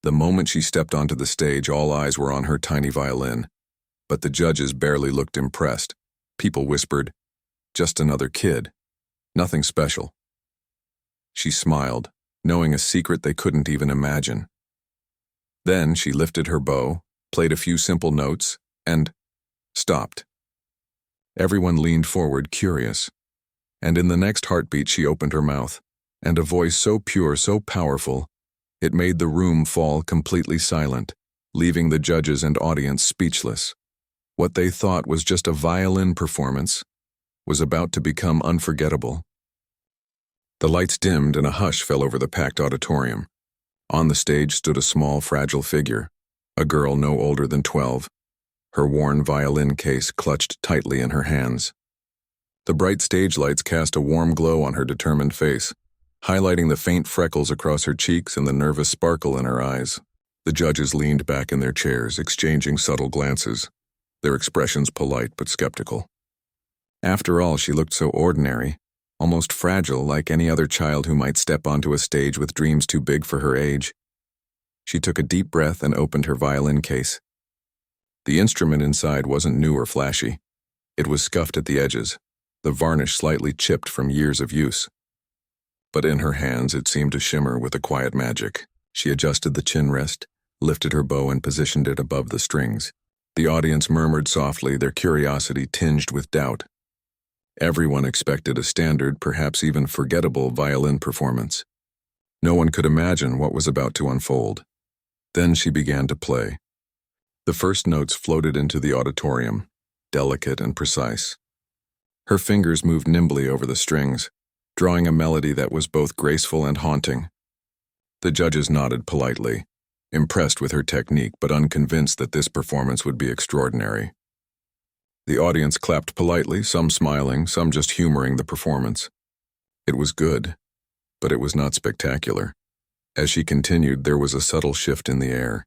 The moment she stepped onto the stage, all eyes were on her tiny violin. But the judges barely looked impressed. People whispered, "Just another kid. Nothing special." She smiled, knowing a secret they couldn't even imagine. Then she lifted her bow, played a few simple notes, and stopped. Everyone leaned forward, curious. And in the next heartbeat she opened her mouth, and a voice so pure, so powerful, it made the room fall completely silent, leaving the judges and audience speechless. What they thought was just a violin performance was about to become unforgettable. The lights dimmed and a hush fell over the packed auditorium. On the stage stood a small, fragile figure, a girl no older than 12, her worn violin case clutched tightly in her hands. The bright stage lights cast a warm glow on her determined face, highlighting the faint freckles across her cheeks and the nervous sparkle in her eyes. The judges leaned back in their chairs, exchanging subtle glances, their expressions polite but skeptical. After all, she looked so ordinary, almost fragile, like any other child who might step onto a stage with dreams too big for her age. She took a deep breath and opened her violin case. The instrument inside wasn't new or flashy. It was scuffed at the edges, the varnish slightly chipped from years of use. But in her hands it seemed to shimmer with a quiet magic. She adjusted the chin rest, lifted her bow and positioned it above the strings. The audience murmured softly, their curiosity tinged with doubt. Everyone expected a standard, perhaps even forgettable violin performance. No one could imagine what was about to unfold. Then she began to play. The first notes floated into the auditorium, delicate and precise. Her fingers moved nimbly over the strings, drawing a melody that was both graceful and haunting. The judges nodded politely, impressed with her technique but unconvinced that this performance would be extraordinary. The audience clapped politely, some smiling, some just humoring the performance. It was good, but it was not spectacular. As she continued, there was a subtle shift in the air.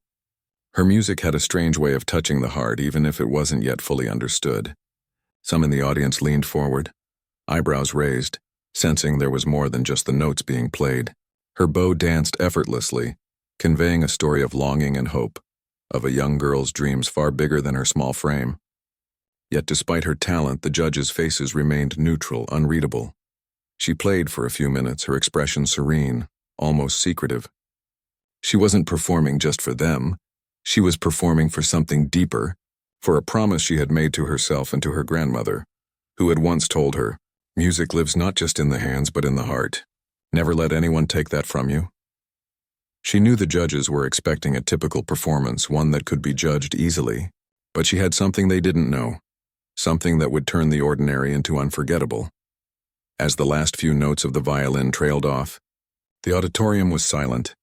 Her music had a strange way of touching the heart, even if it wasn't yet fully understood. Some in the audience leaned forward, eyebrows raised, sensing there was more than just the notes being played. Her bow danced effortlessly, conveying a story of longing and hope, of a young girl's dreams far bigger than her small frame. Yet despite her talent, the judges' faces remained neutral, unreadable. She played for a few minutes, her expression serene, almost secretive. She wasn't performing just for them. She was performing for something deeper, for a promise she had made to herself and to her grandmother, who had once told her, "Music lives not just in the hands but in the heart. Never let anyone take that from you." She knew the judges were expecting a typical performance, one that could be judged easily, but she had something they didn't know, something that would turn the ordinary into unforgettable. As the last few notes of the violin trailed off, the auditorium was silent,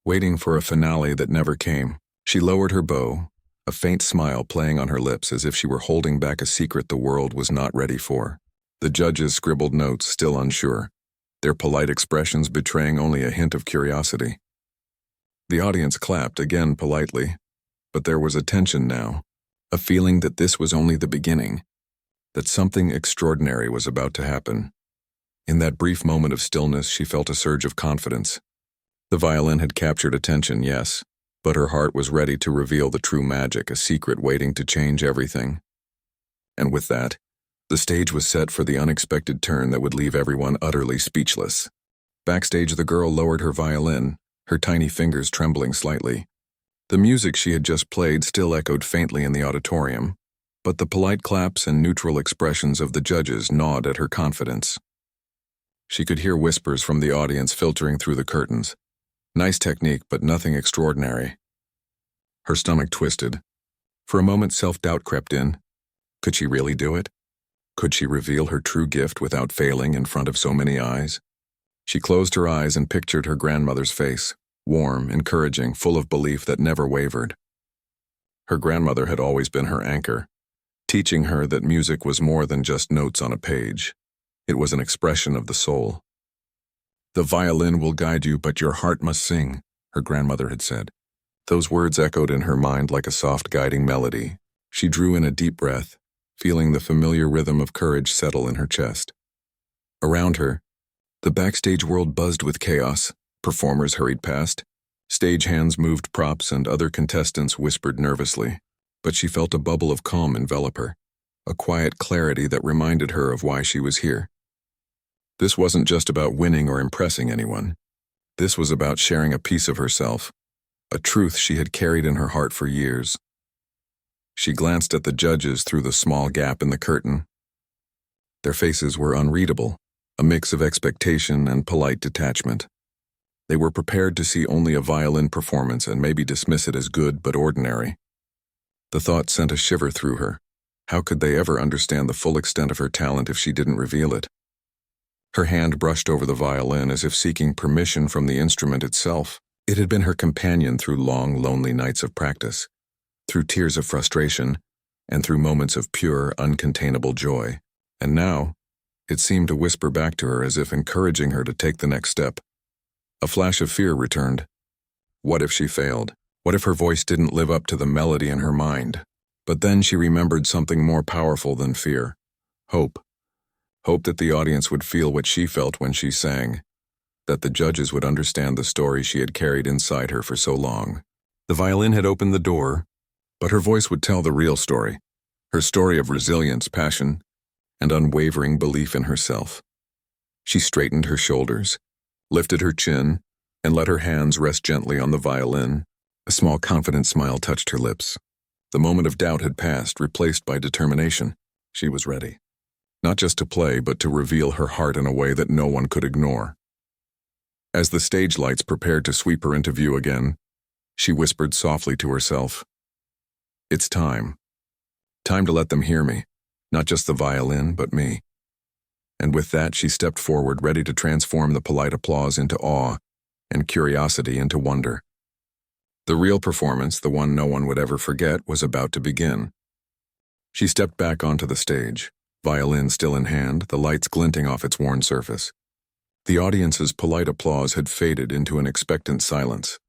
waiting for a finale that never came. She lowered her bow, a faint smile playing on her lips as if she were holding back a secret the world was not ready for. The judges scribbled notes, still unsure, their polite expressions betraying only a hint of curiosity. The audience clapped, again politely, but there was a tension now, a feeling that this was only the beginning, that something extraordinary was about to happen. In that brief moment of stillness, she felt a surge of confidence. The violin had captured attention, yes, but her heart was ready to reveal the true magic, a secret waiting to change everything. And with that, the stage was set for the unexpected turn that would leave everyone utterly speechless. Backstage, the girl lowered her violin, her tiny fingers trembling slightly. The music she had just played still echoed faintly in the auditorium, but the polite claps and neutral expressions of the judges gnawed at her confidence. She could hear whispers from the audience filtering through the curtains. Nice technique, but nothing extraordinary. Her stomach twisted. For a moment, self-doubt crept in. Could she really do it? Could she reveal her true gift without failing in front of so many eyes? She closed her eyes and pictured her grandmother's face, warm, encouraging, full of belief that never wavered. Her grandmother had always been her anchor, teaching her that music was more than just notes on a page. It was an expression of the soul. "The violin will guide you, but your heart must sing," her grandmother had said. Those words echoed in her mind like a soft guiding melody. She drew in a deep breath, feeling the familiar rhythm of courage settle in her chest. Around her, the backstage world buzzed with chaos. Performers hurried past, Stagehands moved props and other contestants whispered nervously, but she felt a bubble of calm envelop her, a quiet clarity that reminded her of why she was here. This wasn't just about winning or impressing anyone. This was about sharing a piece of herself, a truth she had carried in her heart for years. She glanced at the judges through the small gap in the curtain. Their faces were unreadable, a mix of expectation and polite detachment. They were prepared to see only a violin performance and maybe dismiss it as good but ordinary. The thought sent a shiver through her. How could they ever understand the full extent of her talent if she didn't reveal it? Her hand brushed over the violin as if seeking permission from the instrument itself. It had been her companion through long, lonely nights of practice, through tears of frustration, and through moments of pure, uncontainable joy. And now, it seemed to whisper back to her as if encouraging her to take the next step. A flash of fear returned. What if she failed? What if her voice didn't live up to the melody in her mind? But then she remembered something more powerful than fear. Hope. Hope that the audience would feel what she felt when she sang, that the judges would understand the story she had carried inside her for so long. The violin had opened the door, but her voice would tell the real story, her story of resilience, passion, and unwavering belief in herself. She straightened her shoulders, lifted her chin, and let her hands rest gently on the violin. A small confident smile touched her lips. The moment of doubt had passed, replaced by determination. She was ready. Not just to play, but to reveal her heart in a way that no one could ignore. As the stage lights prepared to sweep her into view again, she whispered softly to herself, "It's time. Time to let them hear me, not just the violin, but me." And with that, she stepped forward, ready to transform the polite applause into awe and curiosity into wonder. The real performance, the one no one would ever forget, was about to begin. She stepped back onto the stage, violin still in hand, the lights glinting off its worn surface. The audience's polite applause had faded into an expectant silence,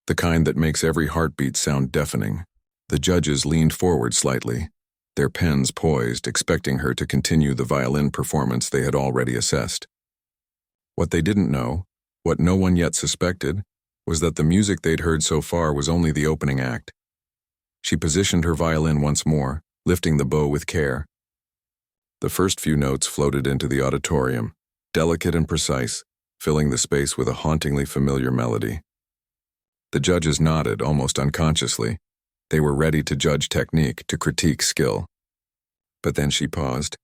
the kind that makes every heartbeat sound deafening. The judges leaned forward slightly, their pens poised, expecting her to continue the violin performance they had already assessed. What they didn't know, what no one yet suspected, was that the music they'd heard so far was only the opening act. She positioned her violin once more, lifting the bow with care. The first few notes floated into the auditorium, delicate and precise, filling the space with a hauntingly familiar melody. The judges nodded, almost unconsciously. They were ready to judge technique, to critique skill. But then she paused,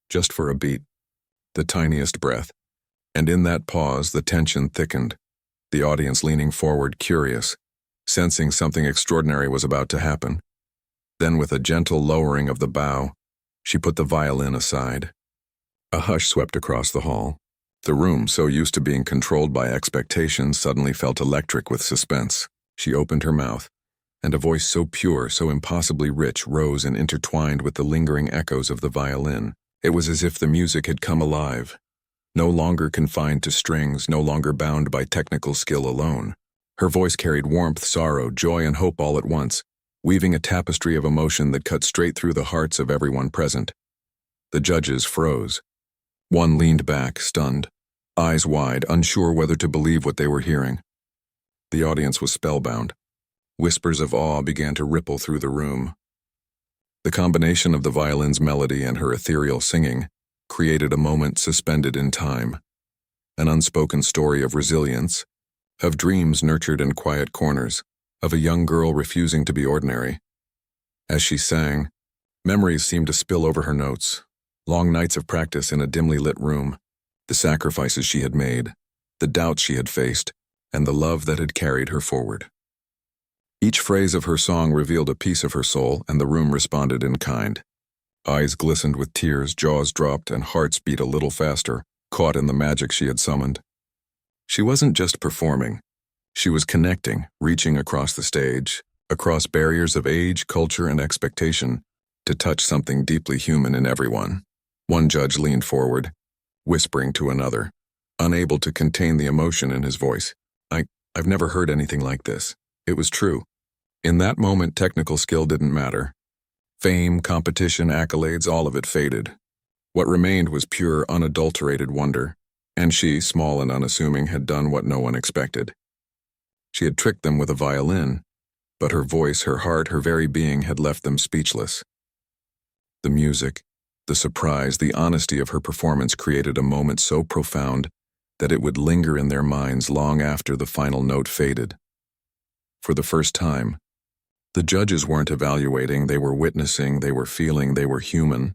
just for a beat, the tiniest breath, and in that pause the tension thickened, the audience leaning forward curious, sensing something extraordinary was about to happen. Then with a gentle lowering of the bow, she put the violin aside. A hush swept across the hall. The room, so used to being controlled by expectations, suddenly felt electric with suspense. She opened her mouth, and a voice so pure, so impossibly rich, rose and intertwined with the lingering echoes of the violin. It was as if the music had come alive, no longer confined to strings, no longer bound by technical skill alone. Her voice carried warmth, sorrow, joy, and hope all at once, weaving a tapestry of emotion that cut straight through the hearts of everyone present. The judges froze. One leaned back, stunned, eyes wide, unsure whether to believe what they were hearing. The audience was spellbound. Whispers of awe began to ripple through the room. The combination of the violin's melody and her ethereal singing created a moment suspended in time, an unspoken story of resilience, of dreams nurtured in quiet corners, of a young girl refusing to be ordinary. As she sang, memories seemed to spill over her notes, long nights of practice in a dimly lit room, the sacrifices she had made, the doubts she had faced, and the love that had carried her forward. Each phrase of her song revealed a piece of her soul, and the room responded in kind. Eyes glistened with tears, jaws dropped, and hearts beat a little faster, caught in the magic she had summoned. She wasn't just performing. She was connecting, reaching across the stage, across barriers of age, culture, and expectation, to touch something deeply human in everyone. One judge leaned forward, whispering to another, unable to contain the emotion in his voice. I've never heard anything like this. It was true. In that moment, technical skill didn't matter. Fame, competition, accolades, all of it faded. What remained was pure, unadulterated wonder, and she, small and unassuming, had done what no one expected. She had tricked them with a violin, but her voice, her heart, her very being had left them speechless. The music, the surprise, the honesty of her performance created a moment so profound that it would linger in their minds long after the final note faded. For the first time, the judges weren't evaluating, they were witnessing, they were feeling, they were human.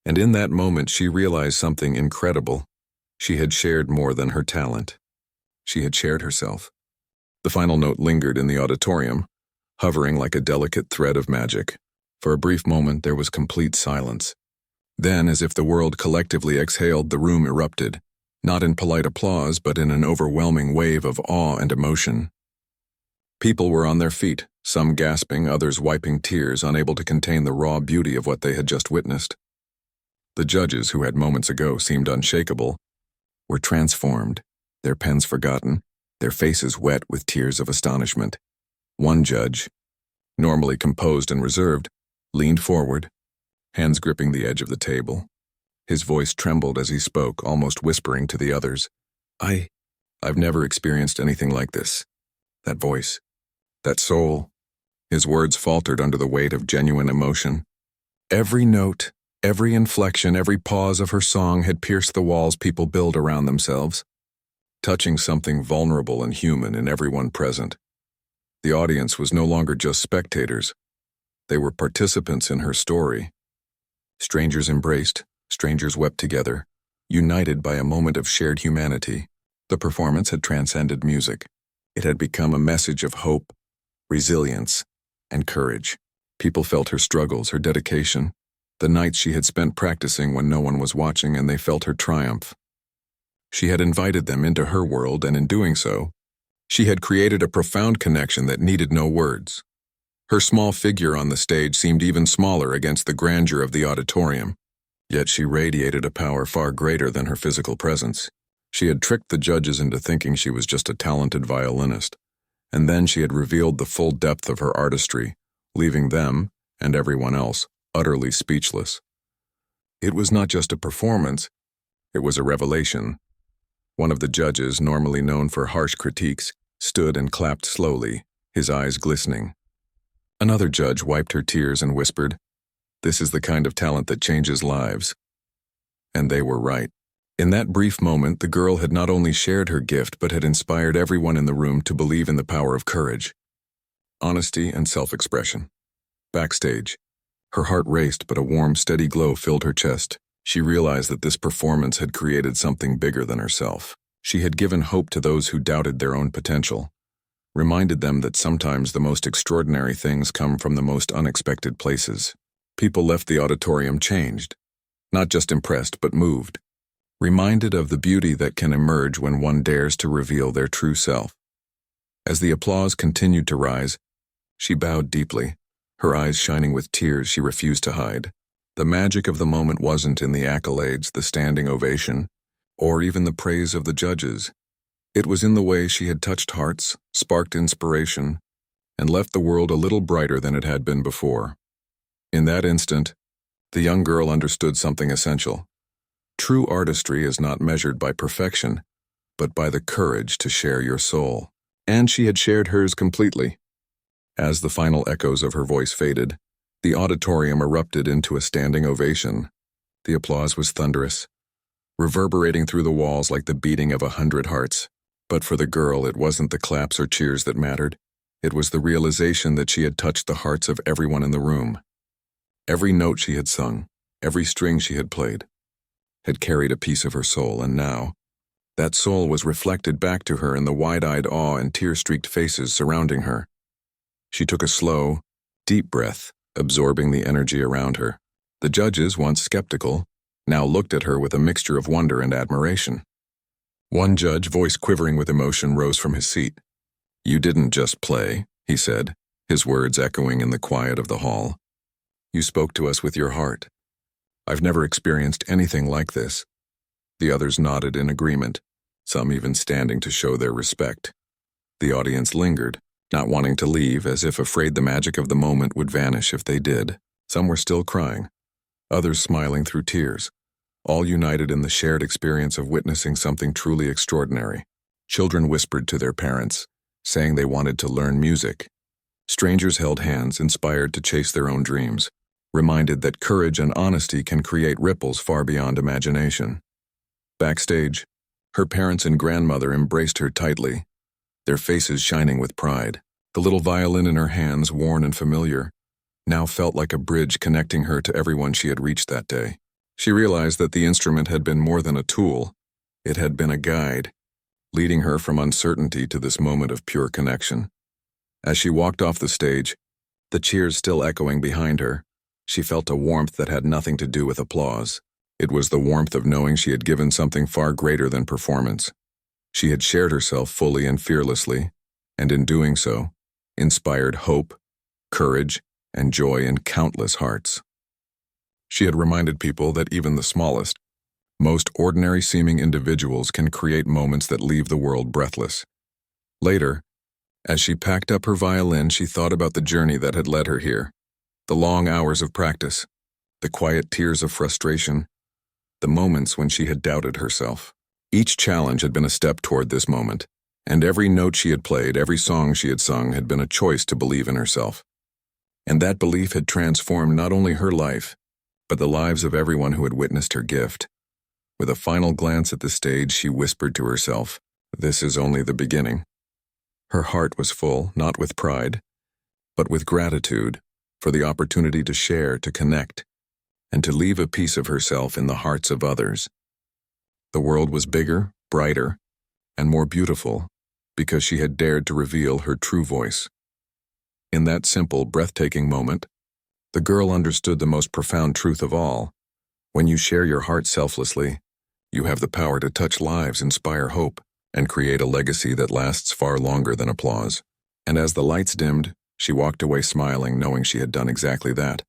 And in that moment she realized something incredible. She had shared more than her talent. She had shared herself. The final note lingered in the auditorium, hovering like a delicate thread of magic. For a brief moment there was complete silence. Then, as if the world collectively exhaled, the room erupted, not in polite applause, but in an overwhelming wave of awe and emotion. People were on their feet, some gasping, others wiping tears, unable to contain the raw beauty of what they had just witnessed. The judges, who had moments ago seemed unshakable, were transformed, their pens forgotten, their faces wet with tears of astonishment. One judge, normally composed and reserved, leaned forward, hands gripping the edge of the table. His voice trembled as he spoke, almost whispering to the others. I've never experienced anything like this. That voice, that soul. His words faltered under the weight of genuine emotion. Every note, every inflection, every pause of her song had pierced the walls people build around themselves, touching something vulnerable and human in everyone present. The audience was no longer just spectators. They were participants in her story. Strangers embraced, strangers wept together, united by a moment of shared humanity. The performance had transcended music. It had become a message of hope, resilience, and courage. People felt her struggles, her dedication, the nights she had spent practicing when no one was watching, and they felt her triumph. She had invited them into her world, and in doing so, she had created a profound connection that needed no words. Her small figure on the stage seemed even smaller against the grandeur of the auditorium, yet she radiated a power far greater than her physical presence. She had tricked the judges into thinking she was just a talented violinist, and then she had revealed the full depth of her artistry, leaving them, and everyone else, utterly speechless. It was not just a performance, it was a revelation. One of the judges, normally known for harsh critiques, stood and clapped slowly, his eyes glistening. Another judge wiped her tears and whispered, "This is the kind of talent that changes lives." And they were right. In that brief moment, the girl had not only shared her gift, but had inspired everyone in the room to believe in the power of courage, honesty, and self-expression. Backstage, her heart raced, but a warm, steady glow filled her chest. She realized that this performance had created something bigger than herself. She had given hope to those who doubted their own potential, reminded them that sometimes the most extraordinary things come from the most unexpected places. People left the auditorium changed, not just impressed, but moved, reminded of the beauty that can emerge when one dares to reveal their true self. As the applause continued to rise, she bowed deeply, her eyes shining with tears she refused to hide. The magic of the moment wasn't in the accolades, the standing ovation, or even the praise of the judges. It was in the way she had touched hearts, sparked inspiration, and left the world a little brighter than it had been before. In that instant, the young girl understood something essential. True artistry is not measured by perfection, but by the courage to share your soul. And she had shared hers completely. As the final echoes of her voice faded, the auditorium erupted into a standing ovation. The applause was thunderous, reverberating through the walls like the beating of 100 hearts. But for the girl, it wasn't the claps or cheers that mattered. It was the realization that she had touched the hearts of everyone in the room. Every note she had sung, every string she had played, had carried a piece of her soul, and now, that soul was reflected back to her in the wide-eyed awe and tear-streaked faces surrounding her. She took a slow, deep breath, absorbing the energy around her. The judges, once skeptical, now looked at her with a mixture of wonder and admiration. One judge, voice quivering with emotion, rose from his seat. "You didn't just play," he said, his words echoing in the quiet of the hall. "You spoke to us with your heart. I've never experienced anything like this." The others nodded in agreement, some even standing to show their respect. The audience lingered, not wanting to leave, as if afraid the magic of the moment would vanish if they did. Some were still crying, others smiling through tears, all united in the shared experience of witnessing something truly extraordinary. Children whispered to their parents, saying they wanted to learn music. Strangers held hands, inspired to chase their own dreams, reminded that courage and honesty can create ripples far beyond imagination. Backstage, her parents and grandmother embraced her tightly, their faces shining with pride. The little violin in her hands, worn and familiar, now felt like a bridge connecting her to everyone she had reached that day. She realized that the instrument had been more than a tool. It had been a guide, leading her from uncertainty to this moment of pure connection. As she walked off the stage, the cheers still echoing behind her, she felt a warmth that had nothing to do with applause. It was the warmth of knowing she had given something far greater than performance. She had shared herself fully and fearlessly, and in doing so, inspired hope, courage, and joy in countless hearts. She had reminded people that even the smallest, most ordinary-seeming individuals can create moments that leave the world breathless. Later, as she packed up her violin, she thought about the journey that had led her here, the long hours of practice, the quiet tears of frustration, the moments when she had doubted herself. Each challenge had been a step toward this moment, and every note she had played, every song she had sung had been a choice to believe in herself. And that belief had transformed not only her life, but the lives of everyone who had witnessed her gift. With a final glance at the stage, she whispered to herself, "This is only the beginning." Her heart was full, not with pride, but with gratitude for the opportunity to share, to connect, and to leave a piece of herself in the hearts of others. The world was bigger, brighter, and more beautiful because she had dared to reveal her true voice. In that simple, breathtaking moment, the girl understood the most profound truth of all. When you share your heart selflessly, you have the power to touch lives, inspire hope, and create a legacy that lasts far longer than applause. And as the lights dimmed, she walked away smiling, knowing she had done exactly that.